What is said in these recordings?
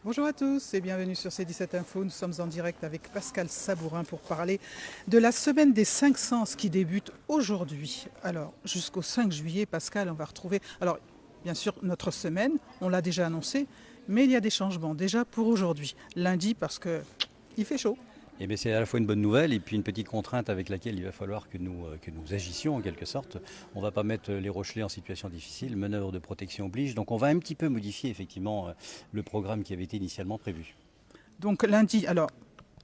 Bonjour à tous et bienvenue sur C17 Info. Nous sommes en direct avec Pascal Sabourin pour parler de la semaine des 5 sens qui débute aujourd'hui. Alors, jusqu'au 5 juillet, Pascal, on va retrouver... Alors, bien sûr, notre semaine, on l'a déjà annoncé, mais il y a des changements déjà pour aujourd'hui. Lundi, parce que il fait chaud. Eh bien, c'est à la fois une bonne nouvelle et puis une petite contrainte avec laquelle il va falloir que nous agissions en quelque sorte. On ne va pas mettre les Rochelais en situation difficile, manœuvre de protection oblige. Donc on va un petit peu modifier effectivement le programme qui avait été initialement prévu. Donc lundi, alors,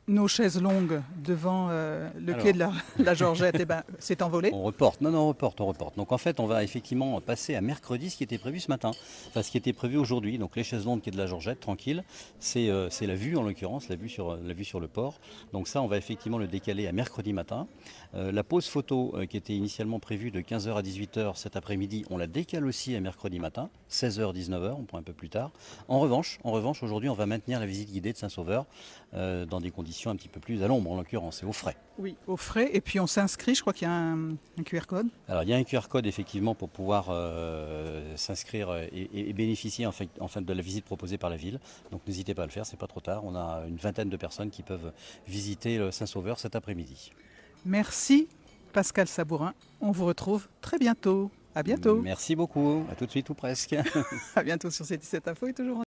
nos chaises longues devant le quai de Alors, la Georgette, eh ben, c'est envolé. on reporte. Non, non, on reporte, on reporte. Donc en fait, on va effectivement passer à mercredi ce qui était prévu ce matin. Enfin, ce qui était prévu aujourd'hui. Donc les chaises longues qui est de la Georgette, tranquille. C'est la vue en l'occurrence, la vue sur le port. Donc ça, on va effectivement le décaler à mercredi matin. La pause photo qui était initialement prévue de 15 h à 18 h cet après-midi, on la décale aussi à mercredi matin, 16 h, 19 h, on prend un peu plus tard. En revanche, aujourd'hui, on va maintenir la visite guidée de Saint-Sauveur dans des conditions un petit peu plus à l'ombre en l'occurrence et au frais. Oui, au frais. Et puis on s'inscrit, je crois qu'il y a un QR code. Alors il y a un QR code effectivement pour pouvoir s'inscrire et bénéficier en fait de la visite proposée par la ville. Donc n'hésitez pas à le faire, c'est pas trop tard. On a une vingtaine de personnes qui peuvent visiter le Saint-Sauveur cet après-midi. Merci Pascal Sabourin. On vous retrouve très bientôt. À bientôt. Merci beaucoup, à tout de suite ou presque. À bientôt sur C17 Info et toujours en